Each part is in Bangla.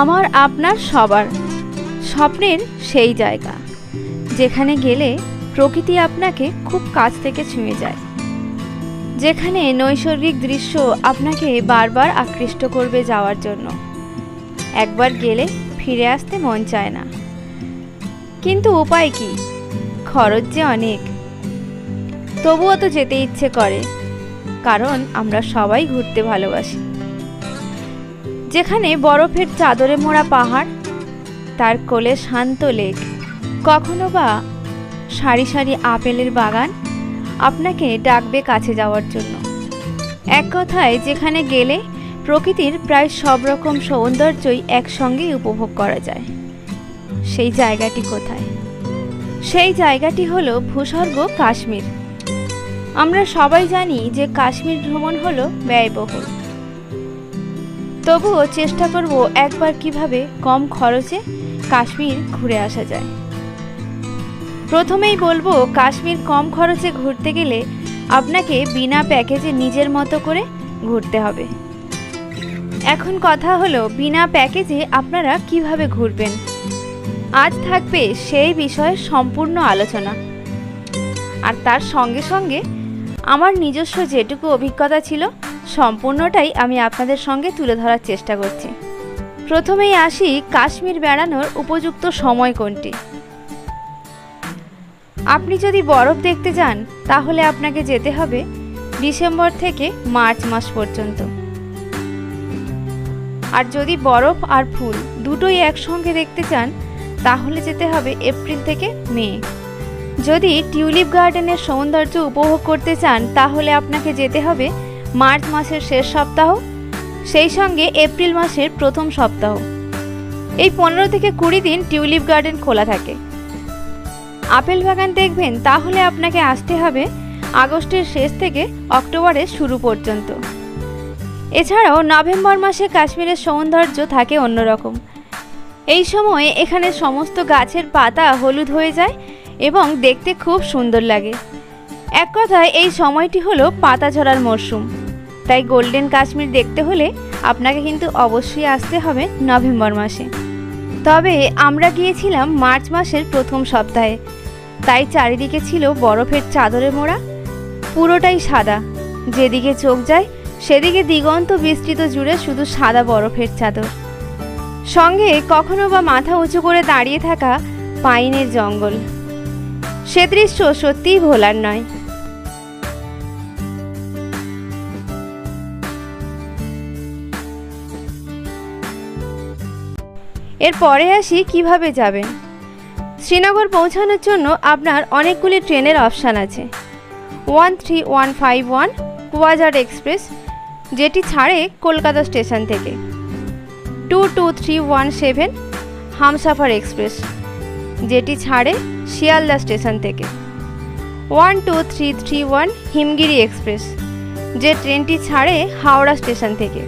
আমার আপনার সবার স্বপ্নের সেই জায়গা যেখানে গেলে প্রকৃতি আপনাকে খুব কাছ থেকে ছুঁয়ে যায়, যেখানে নৈসর্গিক দৃশ্য আপনাকে বারবার আকৃষ্ট করবে যাওয়ার জন্য। একবার গেলে ফিরে আসতে মন চায় না, কিন্তু উপায় কি? খরচ যে অনেক, তবুও তো যেতে ইচ্ছে করে, কারণ আমরা সবাই ঘুরতে ভালোবাসি। যেখানে বরফের চাদরে মোড়া পাহাড়, তার কোলে শান্ত লেক, কখনো বা সারি সারি আপেলের বাগান আপনাকে ডাকবে কাছে যাওয়ার জন্য। এক কথায়, যেখানে গেলে প্রকৃতির প্রায় সব রকম সৌন্দর্যই একসঙ্গেই উপভোগ করা যায়। সেই জায়গাটি কোথায়? সেই জায়গাটি হলো ভূস্বর্গ কাশ্মীর। আমরা সবাই জানি যে কাশ্মীর ভ্রমণ হলো ব্যয়বহুল, তবুও চেষ্টা করব একবার কিভাবে কম খরচে কাশ্মীর ঘুরে আসা যায়। প্রথমেই বলবো, কাশ্মীর কম খরচে ঘুরতে গেলে আপনাকে বিনা প্যাকেজে নিজের মতো করে ঘুরতে হবে। এখন কথা হলো, বিনা প্যাকেজে আপনারা কিভাবে ঘুরবেন? আজ থাকবে সেই বিষয়ে সম্পূর্ণ আলোচনা, আর তার সঙ্গে সঙ্গে আমার নিজস্ব যেটুকু অভিজ্ঞতা ছিল সম্পূর্ণটাই আমি আপনাদের সঙ্গে তুলে ধরার চেষ্টা করছি। প্রথমেই আসি, কাশ্মীর বেড়ানোর উপযুক্ত সময় কোনটি? আপনি যদি বরফ দেখতে যান তাহলে আপনাকে যেতে হবে ডিসেম্বর থেকে মার্চ মাস পর্যন্ত। আর যদি বরফ আর ফুল দুটোই একসঙ্গে দেখতে চান তাহলে যেতে হবে এপ্রিল থেকে মে। যদি টিউলিপ গার্ডেনের সৌন্দর্য উপভোগ করতে চান তাহলে আপনাকে যেতে হবে মার্চ মাসের শেষ সপ্তাহ, সেই সঙ্গে এপ্রিল মাসের প্রথম সপ্তাহ। এই 15 থেকে 20 দিন টিউলিপ গার্ডেন খোলা থাকে। আপেল বাগান দেখবেন তাহলে আপনাকে আসতে হবে আগস্টের শেষ থেকে অক্টোবরের শুরু পর্যন্ত। এছাড়াও নভেম্বর মাসে কাশ্মীরের সৌন্দর্য থাকে অন্যরকম। এই সময়ে এখানে সমস্ত গাছের পাতা হলুদ হয়ে যায় এবং দেখতে খুব সুন্দর লাগে। এক কথায়, এই সময়টি হলো পাতা ঝরার মরশুম। তাই গোল্ডেন কাশ্মীর দেখতে হলে আপনাকে কিন্তু অবশ্যই আসতে হবে নভেম্বর মাসে। তবে আমরা গিয়েছিলাম মার্চ মাসের প্রথম সপ্তাহে, তাই চারিদিকে ছিল বরফের চাদরে মোড়া, পুরোটাই সাদা। যেদিকে চোখ যায় সেদিকে দিগন্ত বিস্তৃত জুড়ে শুধু সাদা বরফের চাদর, সঙ্গে কখনো বা মাথা উঁচু করে দাঁড়িয়ে থাকা পাইনের জঙ্গল। সে দৃশ্য সত্যিই ভোলার নয়। এরপরে আসি কিভাবে যাবেন। শ্রীনগর পৌঁছানোর জন্য আপনার অনেকগুলি ট্রেনের অপশান আছে। 13151 কুয়াঝাড় এক্সপ্রেস, যেটি ছাড়ে কলকাতা স্টেশন থেকে। 22317 হামসাফার এক্সপ্রেস, যেটি ছাড়ে শিয়ালদা স্টেশন থেকে। 12331 হিমগিরি এক্সপ্রেস, যে ট্রেনটি ছাড়ে হাওড়া স্টেশন থেকে।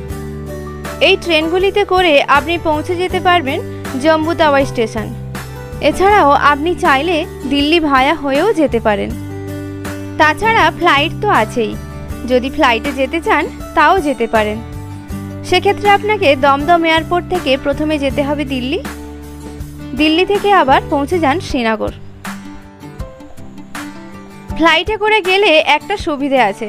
এই ট্রেনগুলিতে করে আপনি পৌঁছে যেতে পারবেন জম্বু তাওয়াই স্টেশন। এছাড়াও আপনি চাইলে দিল্লি ভায়া হয়েও যেতে পারেন। তাছাড়া ফ্লাইট তো আছেই, যদি ফ্লাইটে যেতে চান তাও যেতে পারেন। সেক্ষেত্রে আপনাকে দমদম এয়ারপোর্ট থেকে প্রথমে যেতে হবে দিল্লি, দিল্লি থেকে আবার পৌঁছে যান শ্রীনগর। ফ্লাইটে করে গেলে একটা সুবিধে আছে,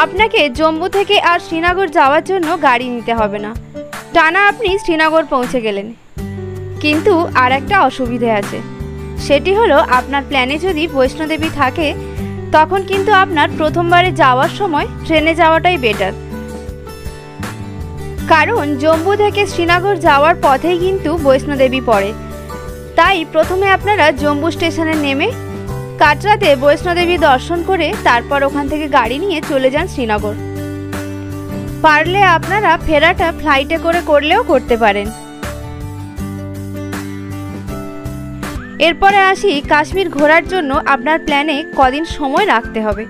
আপনাকে জম্মু থেকে আর শ্রীনগর যাওয়ার জন্য গাড়ি নিতে হবে না, টানা আপনি শ্রীনগর পৌঁছে গেলেন। কিন্তু আর একটা অসুবিধে আছে, সেটি হলো আপনার প্ল্যানে যদি বৈষ্ণোদেবী থাকে তখন কিন্তু আপনার প্রথমবারে যাওয়ার সময় ট্রেনে যাওয়াটাই বেটার, কারণ জম্মু থেকে শ্রীনগর যাওয়ার পথেই কিন্তু বৈষ্ণোদেবী পড়ে। তাই প্রথমে আপনারা জম্মু স্টেশনে নেমে কাটরাতে বৈষ্ণোদেবী দর্শন করে তারপর ওখান থেকে গাড়ি নিয়ে চলে যান শ্রীনগর। পারলে আপনারা ফেরাটা ফ্লাইটে করে করলেও করতে পারেন। এরপরে আসি, কাশ্মীর ঘোরার জন্য আপনার প্ল্যানে কদিন সময় রাখতে হবে।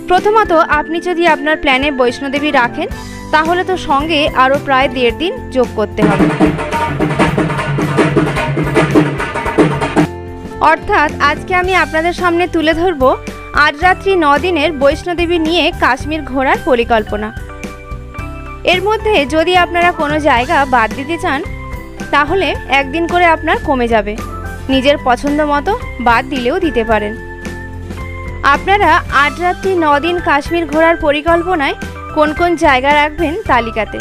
প্রথমত, আপনি যদি আপনার প্ল্যানে বৈষ্ণোদেবী রাখেন তাহলে তো সঙ্গে আরও প্রায় 1.5 দিন যোগ করতে হবে। অর্থাৎ আজকে আমি আপনাদের সামনে তুলে ধরব আজ রাত্রি 9 দিনের বৈষ্ণোদেবী নিয়ে কাশ্মীর ঘোরার পরিকল্পনা। এর মধ্যে যদি আপনারা কোনো জায়গা বাদ দিতে চান তাহলে একদিন করে আপনার কমে যাবে। নিজের পছন্দ মতো বাদ দিলেও দিতে পারেন। আপনারা 8 রাত্রি 9 দিন কাশ্মীর ঘোরার পরিকল্পনায় কোন কোন জায়গা রাখবেন তালিকাতে,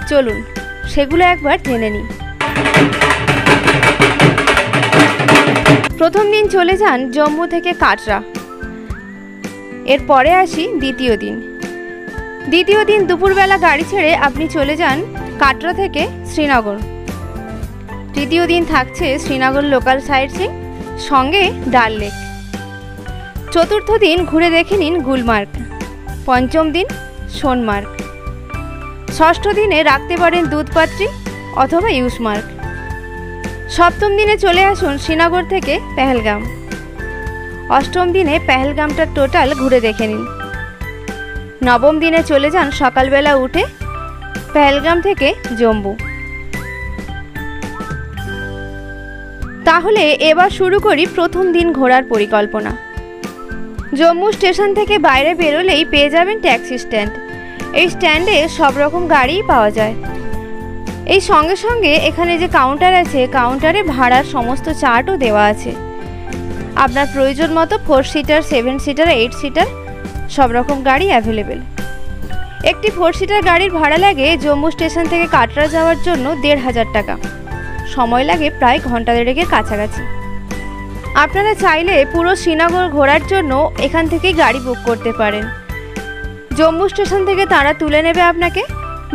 চলুন সেগুলো একবার জেনে নিই। প্রথম দিন চলে যান জম্মু থেকে কাটরা। এরপরে আসি দ্বিতীয় দিন। দ্বিতীয় দিন দুপুরবেলা গাড়ি ছেড়ে আপনি চলে যান কাটরা থেকে শ্রীনগর। তৃতীয় দিন থাকছে শ্রীনগর লোকাল সাইট সিইং, সঙ্গে ডাল লেক। চতুর্থ দিন ঘুরে দেখে নিন গুলমার্গ। পঞ্চম দিন সোনমার্গ। ষষ্ঠ দিনে রাখতে পারেন দুধপাত্রি অথবা ইউসমার্গ। সপ্তম দিনে চলে আসুন শ্রীনগর থেকে পেহেলগাম। অষ্টম দিনে পেহেলগামটা টোটাল ঘুরে দেখে নিন। নবম দিনে চলে যান সকালবেলা উঠে পেহেলগাম থেকে জম্মু। তাহলে এবার শুরু করি প্রথম দিন ঘোরার পরিকল্পনা। জম্মু স্টেশন থেকে বাইরে বেরোলেই পেয়ে যাবেন ট্যাক্সি স্ট্যান্ড। এই স্ট্যান্ডে সব রকম গাড়িই পাওয়া যায়। এই সঙ্গে সঙ্গে এখানে যে কাউন্টার আছে, কাউন্টারে ভাড়ার সমস্ত চার্টও দেওয়া আছে। আপনার প্রয়োজন মতো 4 সিটার, 7 সিটার, 8 সিটার সব রকম গাড়ি অ্যাভেলেবেল। একটি 4 সিটার গাড়ির ভাড়া লাগে জম্মু স্টেশন থেকে কাটরা যাওয়ার জন্য 1500 টাকা। সময় লাগে প্রায় ঘন্টা দেড়েকের কাছাকাছি। আপনারা চাইলে পুরো শ্রীনগর ঘোরার জন্য এখান থেকেই গাড়ি বুক করতে পারেন। জম্মু স্টেশন থেকে তারা তুলে নেবে আপনাকে,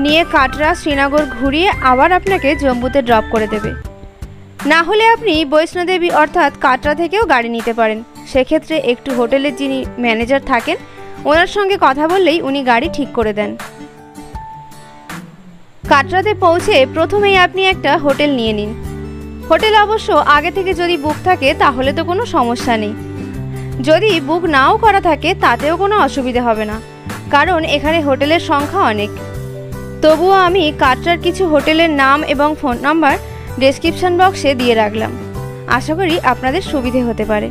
নিয়ে কাটরা শ্রীনগর ঘুরিয়ে আবার আপনাকে জম্মুতে ড্রপ করে দেবে। না হলে আপনি বৈষ্ণোদেবী অর্থাৎ কাটরা থেকেও গাড়ি নিতে পারেন। সেক্ষেত্রে একটু হোটেলের যিনি ম্যানেজার থাকেন ওনার সঙ্গে কথা বললেই উনি গাড়ি ঠিক করে দেন। কাটরাতে পৌঁছে প্রথমেই আপনি একটা হোটেল নিয়ে নিন। হোটেল অবশ্য আগে থেকে যদি বুক থাকে তাহলে তো কোনো সমস্যা নেই। যদি বুক নাও করা থাকে তাতেও কোনো অসুবিধা হবে না, কারণ এখানে হোটেলের সংখ্যা অনেক। তবুও আমি কাটরার কিছু হোটেলের নাম এবং ফোন নাম্বার ডেসক্রিপশন বক্সে দিয়ে রাখলাম। আশা করি আপনাদের সুবিধে হতে পারে।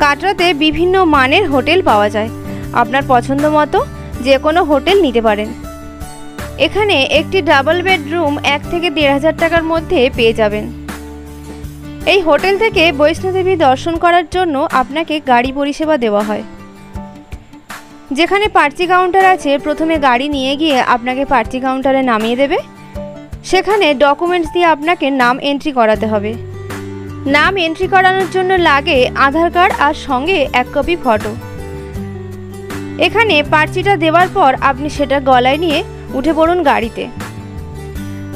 কাটরাতে বিভিন্ন মানের হোটেল পাওয়া যায়। আপনার পছন্দ মতো যে কোনো হোটেল নিতে পারেন। এখানে একটি ডাবল বেডরুম 1 থেকে 1500 টাকার মধ্যে পেয়ে যাবেন। এই হোটেল থেকে বৈষ্ণোদেবী দর্শন করার জন্য আপনাকে গাড়ি পরিষেবা দেওয়া হয়। যেখানে পার্চি কাউন্টার আছে, প্রথমে গাড়ি নিয়ে গিয়ে আপনাকে পার্চি কাউন্টারে নামিয়ে দেবে। সেখানে ডকুমেন্টস দিয়ে আপনাকে নাম এন্ট্রি করাতে হবে। নাম এন্ট্রি করানোর জন্য লাগে আধার কার্ড আর সঙ্গে 1 কপি ফটো। এখানে পার্চিটা দেওয়ার পর আপনি সেটা গলায় নিয়ে উঠে পড়ুন গাড়িতে।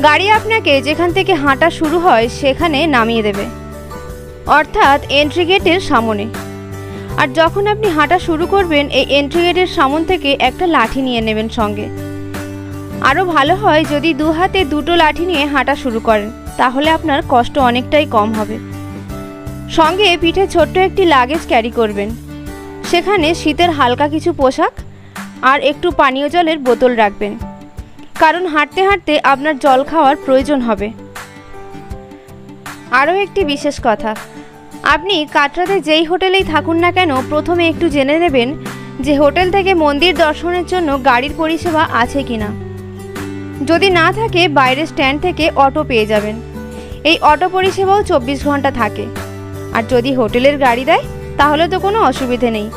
গাড়ি আপনাকে যেখান থেকে হাঁটা শুরু হয় সেখানে নামিয়ে দেবে, অর্থাৎ এন্ট্রি গেটের সামনে। আর যখন আপনি হাঁটা শুরু করবেন এই এন্ট্রি গেটের সামন থেকে একটা লাঠি নিয়ে নেবেন সঙ্গে। আরও ভালো হয় যদি 2 হাতে 2টো লাঠি নিয়ে হাঁটা শুরু করেন, তাহলে আপনার কষ্ট অনেকটাই কম হবে। সঙ্গে পিঠে ছোট্ট একটি লাগেজ ক্যারি করবেন। সেখানে শীতের হালকা কিছু পোশাক আর একটু পানীয় জলের বোতল রাখবেন, কারণ হাঁটতে হাঁটতে আপনার জল খাওয়ার প্রয়োজন হবে। আরও একটি বিশেষ কথা, আপনি কাটরাতে যেই হোটেলেই থাকুন না কেন প্রথমে একটু জেনে নেবেন যে হোটেল থেকে মন্দির দর্শনের জন্য গাড়ির পরিষেবা আছে কিনা। যদি না থাকে বাইরের স্ট্যান্ড থেকে অটো পেয়ে যাবেন। এই অটো পরিষেবাও 24 ঘন্টা থাকে। আর যদি হোটেলের গাড়ি দেয় তাহলে তো কোনো অসুবিধে নেই,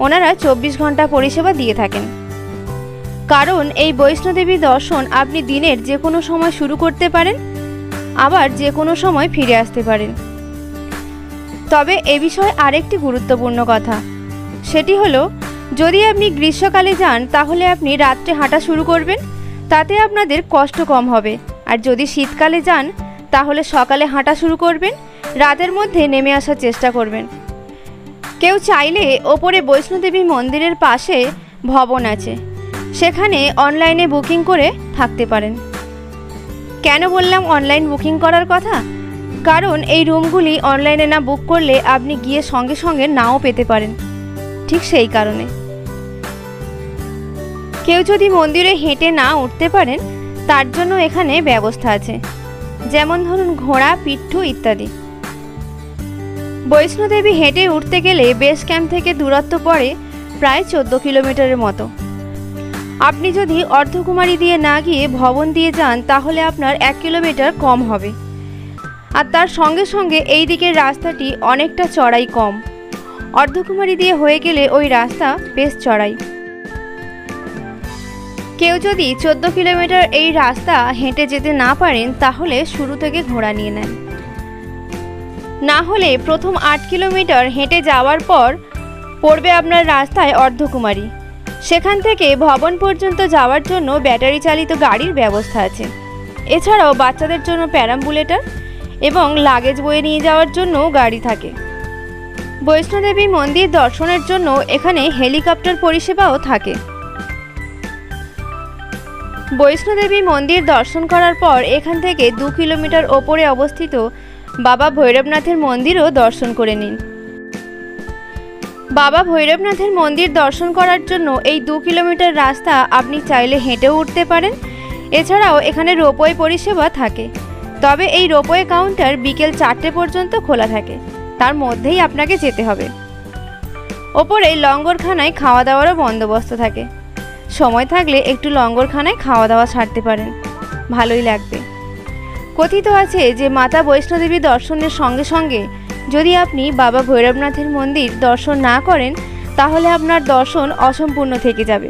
ওনারা 24 ঘন্টা পরিষেবা দিয়ে থাকেন। কারণ এই বৈষ্ণোদেবী দর্শন আপনি দিনের যে কোনো সময় শুরু করতে পারেন, আবার যে কোনো সময় ফিরে আসতে পারেন। তবে এ বিষয়ে আরেকটি গুরুত্বপূর্ণ কথা, সেটি হলো যদি আপনি গ্রীষ্মকালে যান তাহলে আপনি রাত্রে হাঁটা শুরু করবেন, তাতে আপনাদের কষ্ট কম হবে। আর যদি শীতকালে যান তাহলে সকালে হাঁটা শুরু করবেন, রাতের মধ্যে নেমে আসার চেষ্টা করবেন। কেউ চাইলে ওপরে বৈষ্ণোদেবী মন্দিরের পাশে ভবন আছে, সেখানে অনলাইনে বুকিং করে থাকতে পারেন। কেন বললাম অনলাইন বুকিং করার কথা? কারণ এই রুমগুলি অনলাইনে না বুক করলে আপনি গিয়ে সঙ্গে সঙ্গে নাও পেতে পারেন। ঠিক সেই কারণে কেউ যদি মন্দিরে হেঁটে না উঠতে পারেন তার জন্য এখানে ব্যবস্থা আছে, যেমন ধরুন ঘোড়া, পিঠু ইত্যাদি। বৈষ্ণোদেবী হেঁটে উঠতে গেলে বেস ক্যাম্প থেকে দূরত্ব পড়ে প্রায় 14 কিলোমিটারের মতো। আপনি যদি অর্ধকুমারী দিয়ে না গিয়ে ভবন দিয়ে যান তাহলে আপনার 1 কিলোমিটার কম হবে। আর তার সঙ্গে সঙ্গে এই দিকের রাস্তাটি অনেকটা চড়াই কম। অর্ধকুমারী দিয়ে হয়ে গেলে ওই রাস্তা বেশ চড়াই। কেউ যদি 14 কিলোমিটার এই রাস্তা হেঁটে যেতে না পারেন তাহলে শুরু থেকে ঘোড়া নিয়ে নেন। না হলে প্রথম 8 কিলোমিটার হেঁটে যাওয়ার পর পড়বে আপনার রাস্তায় অর্ধকুমারী। সেখান থেকে ভবন পর্যন্ত যাওয়ার জন্য ব্যাটারি চালিত গাড়ির ব্যবস্থা আছে। এছাড়াও বাচ্চাদের জন্য প্যারাম্বুলেটর এবং লাগেজ বয়ে নিয়ে যাওয়ার জন্য গাড়ি থাকে। বৈষ্ণোদেবী মন্দির দর্শনের জন্য এখানে হেলিকপ্টার পরিষেবাও থাকে। বৈষ্ণোদেবী মন্দির দর্শন করার পর এখান থেকে 2 কিলোমিটার ওপরে অবস্থিত বাবা ভৈরবনাথের মন্দিরও দর্শন করে নিন। বাবা ভৈরবনাথের মন্দির দর্শন করার জন্য এই 2 কিলোমিটার রাস্তা আপনি চাইলে হেঁটেও উঠতে পারেন। এছাড়াও এখানে রোপওয়ে পরিষেবা থাকে, তবে এই রোপওয়ে কাউন্টার বিকেল 4টে পর্যন্ত খোলা থাকে, তার মধ্যেই আপনাকে যেতে হবে। ওপরে লঙ্গরখানায় খাওয়া দাওয়ারও বন্দোবস্ত থাকে, সময় থাকলে একটু লঙ্গরখানায় খাওয়া দাওয়া ছাড়তে পারেন, ভালোই লাগবে। কথিত আছে যে মাতা বৈষ্ণোদেবী দর্শনের সঙ্গে সঙ্গে যদি আপনি বাবা ভৈরবনাথের মন্দির দর্শন না করেন তাহলে আপনার দর্শন অসম্পূর্ণ থেকে যাবে,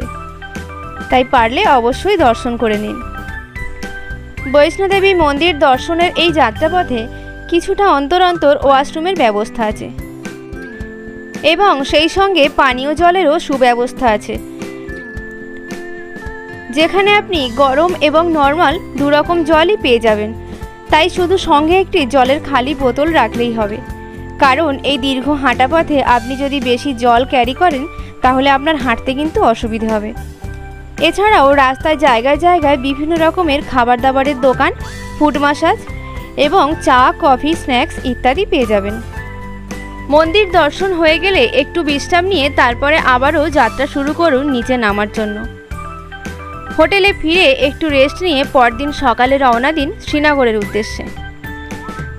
তাই পারলে অবশ্যই দর্শন করে নিন। বৈষ্ণোদেবী মন্দির দর্শনের এই যাত্রাপথে কিছুটা অন্তর অন্তর ওয়াশরুমের ব্যবস্থা আছে এবং সেই সঙ্গে পানীয় জলেরও সুব্যবস্থা আছে, যেখানে আপনি গরম এবং নর্মাল দুরকম জলই পেয়ে যাবেন। তাই শুধু সঙ্গে একটি জলের খালি বোতল রাখলেই হবে, কারণ এই দীর্ঘ হাঁটা পথে আপনি যদি বেশি জল ক্যারি করেন তাহলে আপনার হাঁটতে কিন্তু অসুবিধা হবে। এছাড়াও রাস্তায় জায়গায় জায়গায় বিভিন্ন রকমের খাবার দাবারের দোকান, ফুড ম্যাসাজ এবং চা, কফি, স্ন্যাক্স ইত্যাদি পেয়ে যাবেন। মন্দির দর্শন হয়ে গেলে একটু বিশ্রাম নিয়ে তারপরে আবারও যাত্রা শুরু করুন নিচে নামার জন্য। হোটেলে ফিরে একটু রেস্ট নিয়ে পরদিন সকালে রওনা দিন শ্রীনগরের উদ্দেশ্যে।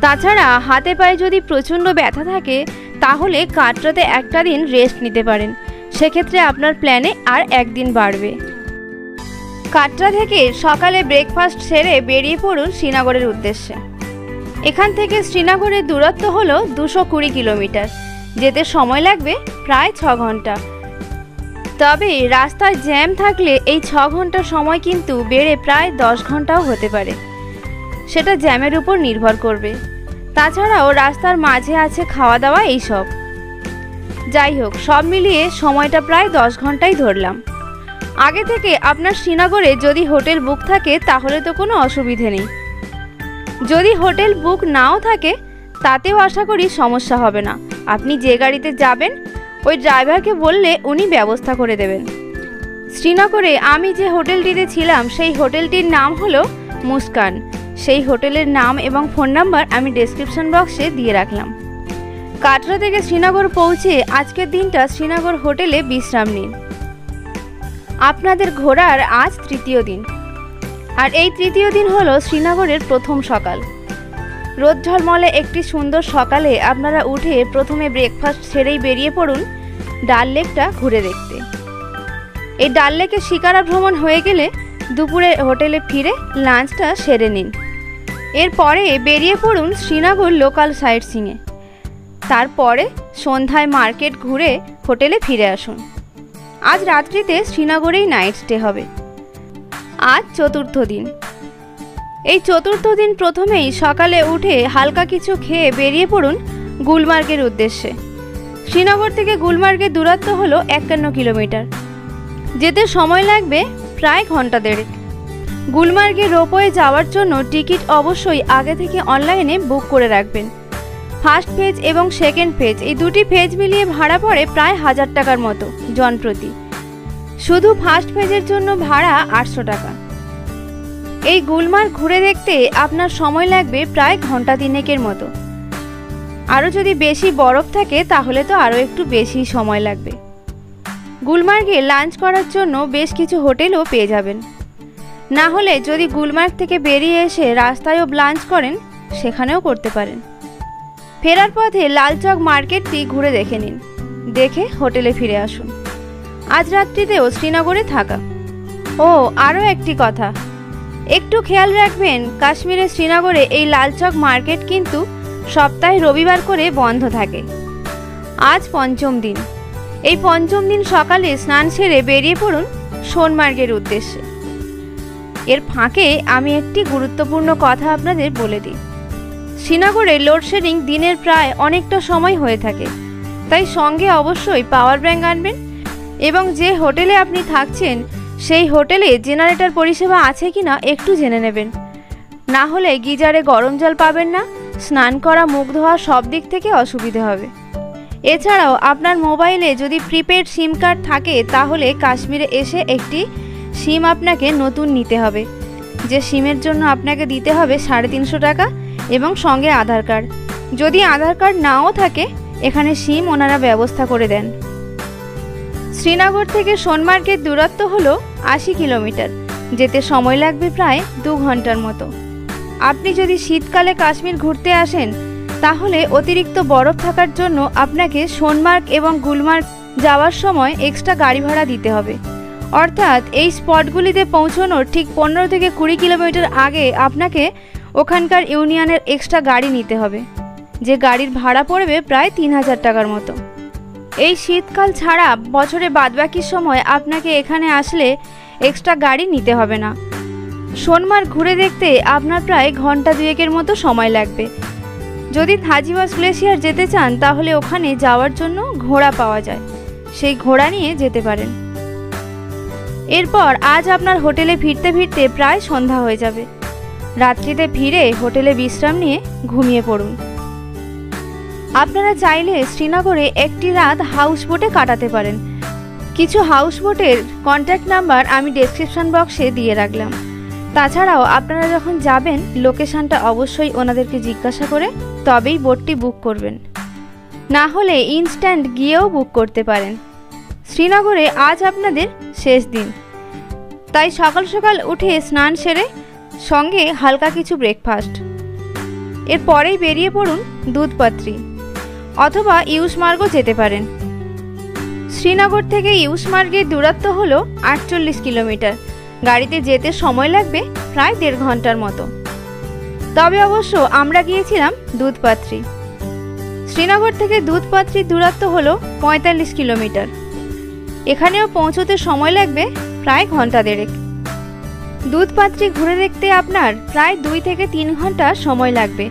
তাছাড়া হাতে পায়ে যদি প্রচণ্ড ব্যথা থাকে তাহলে কাটরাতে একটা দিন রেস্ট নিতে পারেন, সেক্ষেত্রে আপনার প্ল্যানে আর একদিন বাড়বে। কাটরা থেকে সকালে ব্রেকফাস্ট সেরে বেরিয়ে পড়ুন শ্রীনগরের উদ্দেশ্যে। এখান থেকে শ্রীনগরের দূরত্ব হলো 220 কিলোমিটার, যেতে সময় লাগবে প্রায় 6 ঘন্টা। তবে রাস্তায় জ্যাম থাকলে এই 6 ঘন্টা সময় কিন্তু বেড়ে প্রায় 10 ঘন্টাও হতে পারে, সেটা জ্যামের উপর নির্ভর করবে। তাছাড়াও রাস্তার মাঝে আছে খাওয়া দাওয়া এইসব। যাই হোক, সব মিলিয়ে সময়টা প্রায় 10 ঘন্টাই ধরলাম। আগে থেকে আপনার শ্রীনগরে যদি হোটেল বুক থাকে তাহলে তো কোনো অসুবিধে নেই। যদি হোটেল বুক নাও থাকে তাতেও আশা করি সমস্যা হবে না। আপনি যে গাড়িতে যাবেন ওই ড্রাইভারকে বললে উনি ব্যবস্থা করে দেবেন। শ্রীনগরে আমি যে হোটেলটিতে ছিলাম সেই হোটেলটির নাম হলো মুস্কান। সেই হোটেলের নাম এবং ফোন নাম্বার আমি ডেসক্রিপশন বক্সে দিয়ে রাখলাম। কাটরা থেকে শ্রীনগর পৌঁছে আজকের দিনটা শ্রীনগর হোটেলে বিশ্রাম নিন। আপনাদের ঘোরার আজ 3য় দিন, আর এই 3য় দিন হলো শ্রীনগরের প্রথম সকাল। রোদ ঝলমলে একটি সুন্দর সকালে আপনারা উঠে প্রথমে ব্রেকফাস্ট সেরেই বেরিয়ে পড়ুন ডাল লেকটা ঘুরে দেখতে। এই ডাল লেকের শিকারা ভ্রমণ হয়ে গেলে দুপুরে হোটেলে ফিরে লাঞ্চটা সেরে নিন। এরপরে বেরিয়ে পড়ুন শ্রীনগর লোকাল সাইট সিইংয়ে। তারপরে সন্ধ্যায় মার্কেট ঘুরে হোটেলে ফিরে আসুন। আজ রাত্রিতে শ্রীনগরেই নাইট স্টে হবে। আজ 4র্থ দিন। এই 4র্থ দিন প্রথমেই সকালে উঠে হালকা কিছু খেয়ে বেরিয়ে পড়ুন গুলমার্গের উদ্দেশ্যে। শ্রীনগর থেকে গুলমার্গের দূরত্ব হলো 51 কিলোমিটার, যেতে সময় লাগবে প্রায় ঘন্টা 1.5। গুলমার্গে রোপওয়ে যাওয়ার জন্য টিকিট অবশ্যই আগে থেকে অনলাইনে বুক করে রাখবেন। ফার্স্ট ফেজ এবং সেকেন্ড ফেজ এই দুটি ফেজ মিলিয়ে ভাড়া পড়ে প্রায় 1000 টাকার মতো জনপ্রতি। শুধু ফার্স্ট ফেজের জন্য ভাড়া 800 টাকা। এই গুলমার্গ ঘুরে দেখতে আপনার সময় লাগবে প্রায় ঘন্টা 3 মতো। আরও যদি বেশি বরফ থাকে তাহলে তো আরও একটু বেশি সময় লাগবে। গুলমার্গে লাঞ্চ করার জন্য বেশ কিছু হোটেলও পেয়ে যাবেন। না হলে যদি গুলমার্গ থেকে বেরিয়ে এসে রাস্তায়ও লাঞ্চ করেন সেখানেও করতে পারেন। ফেরার পথে লালচক মার্কেটটি ঘুরে দেখে নিন, দেখে হোটেলে ফিরে আসুন। আজ রাত্রিতেও শ্রীনগরে থাকা। ও আরও একটি কথা, একটু খেয়াল রাখবেন, কাশ্মীরে শ্রীনগরে এই লালচক মার্কেট কিন্তু সপ্তাহে রবিবার করে বন্ধ থাকে। আজ পঞ্চম দিন। এই পঞ্চম দিন সকালে স্নান সেরে বেরিয়ে পড়ুন সোনমার্গের উদ্দেশ্যে। এর ফাঁকে আমি একটি গুরুত্বপূর্ণ কথা আপনাদের বলে দিই। শ্রীনগরে লোডশেডিং দিনের প্রায় অনেকটা সময় হয়ে থাকে, তাই সঙ্গে অবশ্যই পাওয়ার ব্যাঙ্ক আনবেন এবং যে হোটেলে আপনি থাকছেন সেই হোটেলে জেনারেটর পরিষেবা আছে কিনা একটু জেনে নেবেন। না হলে গিজারে গরম জল পাবেন না, স্নান করা, মুখ ধোয়া সব দিক থেকে অসুবিধে হবে। এছাড়াও আপনার মোবাইলে যদি প্রিপেড সিম কার্ড থাকে তাহলে কাশ্মীরে এসে একটি সিম আপনাকে নতুন নিতে হবে, যে সিমের জন্য আপনাকে দিতে হবে 350 টাকা এবং সঙ্গে আধার কার্ড। যদি আধার কার্ড নাও থাকে এখানে সিম ওনারা ব্যবস্থা করে দেন। শ্রীনগর থেকে সোনমার্গের দূরত্ব হলো 80 কিলোমিটার, যেতে সময় লাগবে প্রায় 2 ঘন্টার মতো। আপনি যদি শীতকালে কাশ্মীর ঘুরতে আসেন তাহলে অতিরিক্ত বরফ থাকার জন্য আপনাকে সোনমার্গ এবং গুলমার্গ যাওয়ার সময় এক্সট্রা গাড়ি ভাড়া দিতে হবে। অর্থাৎ এই স্পটগুলিতে পৌঁছানোর ঠিক 15 থেকে 20 কিলোমিটার আগে আপনাকে ওখানকার ইউনিয়নের এক্সট্রা গাড়ি নিতে হবে, যে গাড়ির ভাড়া পড়বে প্রায় 3000 টাকার মতো। এই শীতকাল ছাড়া বছরে বাদবাকি সময় আপনাকে এখানে আসলে এক্সট্রা গাড়ি নিতে হবে না। সোনমার্গ ঘুরে দেখতে আপনার প্রায় ঘন্টা 2 মতো সময় লাগবে। যদি থাজিওয়াস গ্লেশিয়ার যেতে চান তাহলে ওখানে যাওয়ার জন্য ঘোড়া পাওয়া যায়, সেই ঘোড়া নিয়ে যেতে পারেন। এরপর আজ আপনার হোটেলে ফিরতে ফিরতে প্রায় সন্ধ্যা হয়ে যাবে। রাত্রিতে ফিরে হোটেলে বিশ্রাম নিয়ে ঘুমিয়ে পড়ুন। আপনারা চাইলে শ্রীনগরে একটি রাত হাউস বোটে কাটাতে পারেন। কিছু হাউস বোটের কন্ট্যাক্ট নাম্বার আমি ডেসক্রিপশন বক্সে দিয়ে রাখলাম। তাছাড়াও আপনারা যখন যাবেন লোকেশনটা অবশ্যই ওনাদেরকে জিজ্ঞাসা করে তবেই বোটটি বুক করবেন, না হলে ইনস্ট্যান্ট গিয়েও বুক করতে পারেন। শ্রীনগরে আজ আপনাদের শেষ দিন, তাই সকাল সকাল উঠে স্নান সেরে সঙ্গে হালকা কিছু ব্রেকফাস্ট, এরপরেই বেরিয়ে পড়ুন দুধপাত্রি অথবা ইউসমার্গও যেতে পারেন। শ্রীনগর থেকে ইউসমার্গের দূরত্ব হলো 48 কিলোমিটার। গাড়িতে যেতে সময় লাগবে প্রায় 1.5 ঘন্টার মতো। তবে অবশ্য আমরা গিয়েছিলাম দুধপাত্রি। শ্রীনগর থেকে দুধপাত্রির দূরত্ব হলো 45 কিলোমিটার। এখানেও পৌঁছতে সময় লাগবে প্রায় 1.5 ঘন্টা। দুধপাত্রি ঘুরে দেখতে আপনার প্রায় 2 থেকে 3 ঘন্টা সময় লাগবে।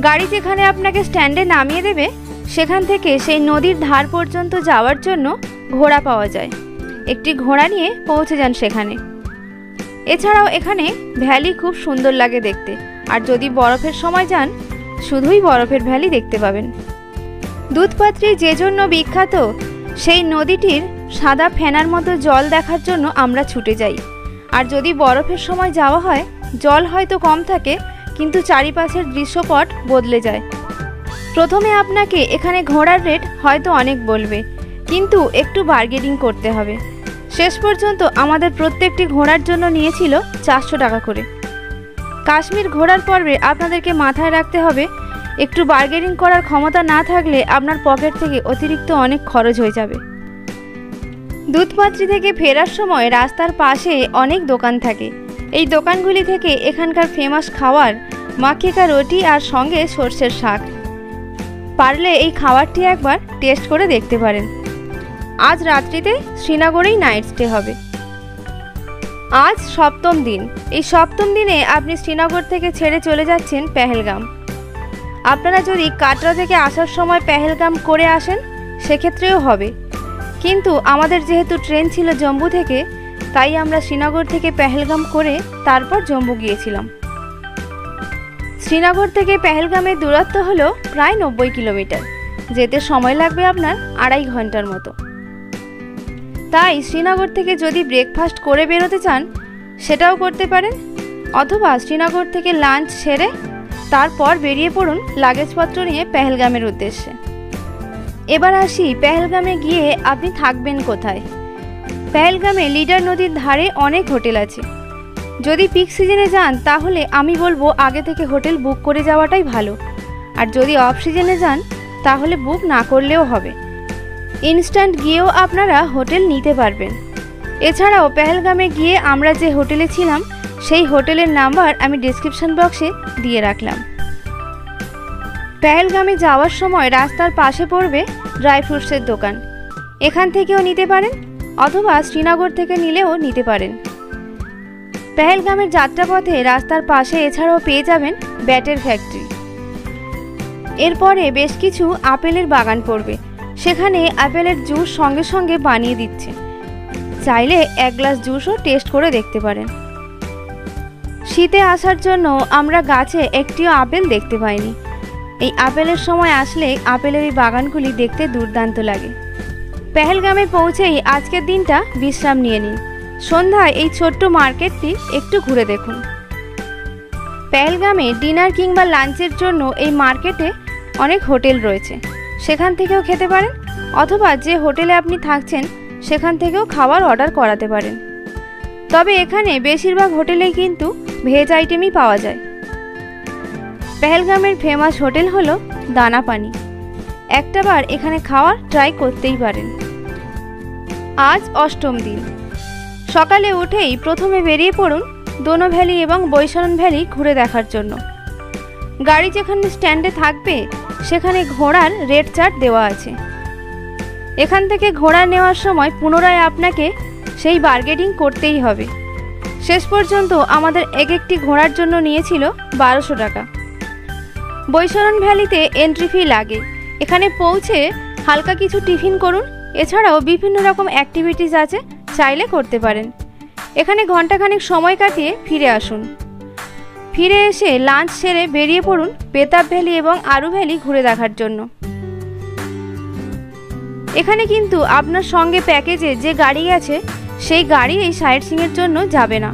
গাড়ি যেখানে আপনাকে স্ট্যান্ডে নামিয়ে দেবে সেখান থেকে সেই নদীর ধার পর্যন্ত যাওয়ার জন্য ঘোড়া পাওয়া যায়। একটি ঘোড়া নিয়ে পৌঁছে যান সেখানে। এছাড়াও এখানে ভ্যালি খুব সুন্দর লাগে দেখতে, আর যদি বরফের সময় যান শুধুই বরফের ভ্যালি দেখতে পাবেন। দুধপাত্রি যে জন্য বিখ্যাত সেই নদীটির সাদা ফেনার মতো জল দেখার জন্য আমরা ছুটে যাই। আর যদি বরফের সময় যাওয়া হয় জল হয়তো কম থাকে, কিন্তু চারিপাশের দৃশ্যপট বদলে যায়। প্রথমে আপনাকে এখানে ঘোড়ার রেট হয়তো অনেক বলবে, কিন্তু একটু বার্গেনিং করতে হবে। শেষ পর্যন্ত আমাদের প্রত্যেকটি ঘোড়ার জন্য নিয়েছিল 400 টাকা করে। কাশ্মীর ঘোরার পর্বে আপনাদেরকে মাথায় রাখতে হবে একটু বার্গেনিং করার ক্ষমতা না থাকলে আপনার পকেট থেকে অতিরিক্ত অনেক খরচ হয়ে যাবে। দুধপাত্রি থেকে ফেরার সময় রাস্তার পাশে অনেক দোকান থাকে। এই দোকানগুলি থেকে এখানকার ফেমাস খাবার মাখে কা রুটি আর সঙ্গে সর্ষের শাক। পারলে এই খাবারটি একবার টেস্ট করে দেখতে পারেন। আজ রাত্রিতে শ্রীনগরেই নাইট স্টে হবে। আজ সপ্তম দিন। এই সপ্তম দিনে আপনি শ্রীনগর থেকে ছেড়ে চলে যাচ্ছেন পেহেলগাম। আপনারা যদি কাটরা থেকে আসার সময় পেহেলগাম করে আসেন সেক্ষেত্রেও হবে, কিন্তু আমাদের যেহেতু ট্রেন ছিল জম্মু থেকে, তাই আমরা শ্রীনগর থেকে পেহেলগাম করে তারপর জম্মু গিয়েছিলাম। শ্রীনগর থেকে পেহেলগামের দূরত্ব হলো প্রায় 90 কিলোমিটার। যেতে সময় লাগবে আপনার 2.5 ঘন্টার মতো। তাই শ্রীনগর থেকে যদি ব্রেকফাস্ট করে বেরোতে চান সেটাও করতে পারেন, অথবা শ্রীনগর থেকে লাঞ্চ সেরে তারপর বেরিয়ে পড়ুন লাগেজপত্র নিয়ে পেহেলগামের উদ্দেশ্যে। এবার আসি পেহেলগামে গিয়ে আপনি থাকবেন কোথায়। পেহেলগামে লিডার নদীর ধারে অনেক হোটেল আছে। যদি পিক সিজনে যান তাহলে আমি বলবো আগে থেকে হোটেল বুক করে যাওয়াটাই ভালো, আর যদি অফ সিজনে যান তাহলে বুক না করলেও হবে। ইনস্ট্যান্ট গিয়েও আপনারা হোটেল নিতে পারবেন। এছাড়াও পেহেলগামে গিয়ে আমরা যে হোটেলে ছিলাম সেই হোটেলের নাম্বার আমি ডেসক্রিপশন বক্সে দিয়ে রাখলাম। পেহেলগামে যাওয়ার সময় রাস্তার পাশে পড়বে ড্রাই ফ্রুটসের দোকান, এখান থেকেও নিতে পারেন অথবা শ্রীনগর থেকে নিলেও নিতে পারেন। পেহেলগামের যাত্রাপথে রাস্তার পাশে এছাড়াও পেয়ে যাবেন ব্যাটের ফ্যাক্টরি। এরপরে বেশ কিছু আপেলের বাগান পড়বে, সেখানে আপেলের জুস সঙ্গে সঙ্গে বানিয়ে দিচ্ছে, চাইলে এক গ্লাস জুসও টেস্ট করে দেখতে পারেন। শীতে আসার জন্য আমরা গাছে একটিও আপেল দেখতে পাইনি। এই আপেলের সময় আসলে আপেলের এই বাগানগুলি দেখতে দুর্দান্ত লাগে। পেহেলগামে পৌঁছেই আজকের দিনটা বিশ্রাম নিয়ে নিন। সন্ধ্যায় এই ছোট্ট মার্কেটটি একটু ঘুরে দেখুন। পেহেলগামে ডিনার কিংবা লাঞ্চের জন্য এই মার্কেটে অনেক হোটেল রয়েছে, সেখান থেকেও খেতে পারেন অথবা যে হোটেলে আপনি থাকছেন সেখান থেকেও খাবার অর্ডার করাতে পারেন। তবে এখানে বেশিরভাগ হোটেলেই কিন্তু ভেজ আইটেমই পাওয়া যায়। পেহেলগামের ফেমাস হোটেল হলো দানা পানি, একটাবার এখানে খাওয়ার ট্রাই করতেই পারেন। আজ অষ্টম দিন। সকালে উঠেই প্রথমে বেরিয়ে পড়ুন দোনো ভ্যালি এবং বৈশরণ ভ্যালি ঘুরে দেখার জন্য। গাড়ি যেখানে স্ট্যান্ডে থাকবে সেখানে ঘোড়ার রেট চার্ট দেওয়া আছে। এখান থেকে ঘোড়া নেওয়ার সময় পুনরায় আপনাকে সেই বার্গেনিং করতেই হবে। শেষ পর্যন্ত আমাদের এক একটি ঘোড়ার জন্য নিয়েছিল 1200 টাকা। বৈশরণ ভ্যালিতে এন্ট্রি ফি লাগে। এখানে পৌঁছে হালকা কিছু টিফিন করুন, এছাড়াও বিভিন্ন রকম অ্যাক্টিভিটিস আছে, চাইলে করতে পারেন। এখানে ঘন্টাখানেক সময় কাটিয়ে ফিরে আসুন। ফিরে এসে লাঞ্চ সেরে বেরিয়ে পড়ুন বেতাব ভ্যালি এবং আরু ভ্যালি ঘুরে দেখার জন্য। এখানে কিন্তু আপনার সঙ্গে প্যাকেজে যে গাড়ি আছে সেই গাড়ি এই সাইট সিইংয়ের জন্য যাবে না।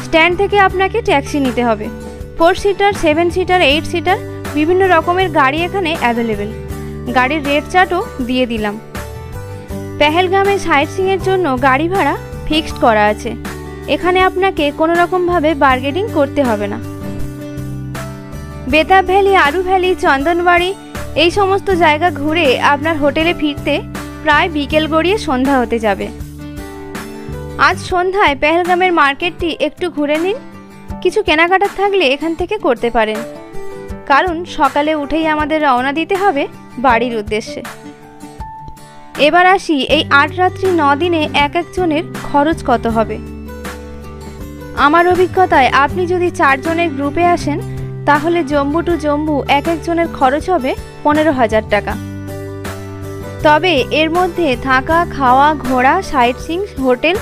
স্ট্যান্ড থেকে আপনাকে ট্যাক্সি নিতে হবে। 4 সিটার, 7 সিটার, 8 সিটার বিভিন্ন রকমের গাড়ি এখানে অ্যাভেলেবেল। গাড়ির রেট চার্টও দিয়ে দিলাম। পেহেলগামে সাইট সিইংয়ের জন্য গাড়ি ভাড়া ফিক্সড করা আছে, এখানে আপনাকে কোনো রকমভাবে বার্গেনিং করতে হবে না। বেতাব ভ্যালি, আরু ভ্যালি, চন্দনবাড়ি এই সমস্ত জায়গা ঘুরে আপনার হোটেলে ফিরতে প্রায় বিকেল গড়িয়ে সন্ধ্যা হতে যাবে। আজ সন্ধ্যায় পেহেলগামের মার্কেটটি একটু ঘুরে নিন। কিছু কেনাকাটার থাকলে এখান থেকে করতে পারেন, কারণ সকালে উঠেই আমাদের রওনা দিতে হবে বাড়ির উদ্দেশ্যে। এবার আসি এই 8 রাত্রি 9 দিনে এক একজনের খরচ কত হবে। আমার অভিজ্ঞতায় আপনি যদি 4 জনের গ্রুপে আসেন তাহলে জম্মু টু জম্মু এক একজনের খরচ হবে 15,000 টাকা। তবে এর মধ্যে থাকা, খাওয়া, ঘোরা, সাইট সিইং, হোটেল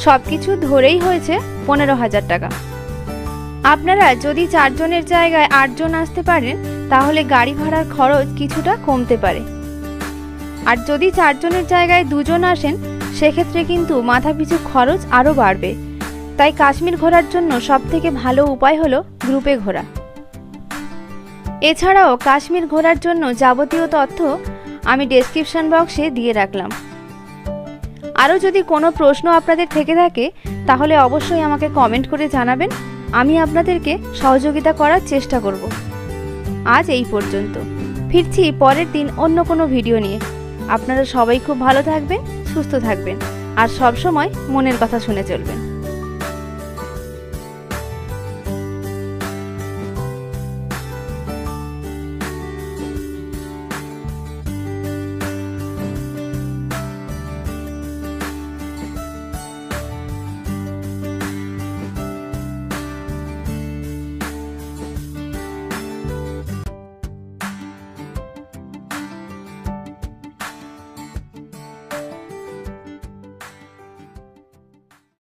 সব কিছু ধরেই হয়েছে 15,000 টাকা। আপনারা যদি 4 জনের জায়গায় 8 জন আসতে পারেন তাহলে গাড়ি ভাড়ার খরচ কিছুটা কমতে পারে। আর যদি 4 জনের জায়গায় 2 জন আসেন সেক্ষেত্রে কিন্তু মাথাপিছু খরচ আরও বাড়বে। তাই কাশ্মীর ঘোরার জন্য সবথেকে ভালো উপায় হলো গ্রুপে ঘোরা। এছাড়াও কাশ্মীর ঘোরার জন্য যাবতীয় তথ্য আমি ডেসক্রিপশন বক্সে দিয়ে রাখলাম। আরও যদি কোনো প্রশ্ন আপনাদের থেকে থাকে তাহলে অবশ্যই আমাকে কমেন্ট করে জানাবেন, আমি আপনাদেরকে সহযোগিতা করার চেষ্টা করব। আজ এই পর্যন্ত, ফিরছি পরের দিন অন্য কোনো ভিডিও নিয়ে। আপনারা সবাই খুব ভালো থাকবেন, সুস্থ থাকবেন আর সব সময় মনের কথা শুনে চলবেন।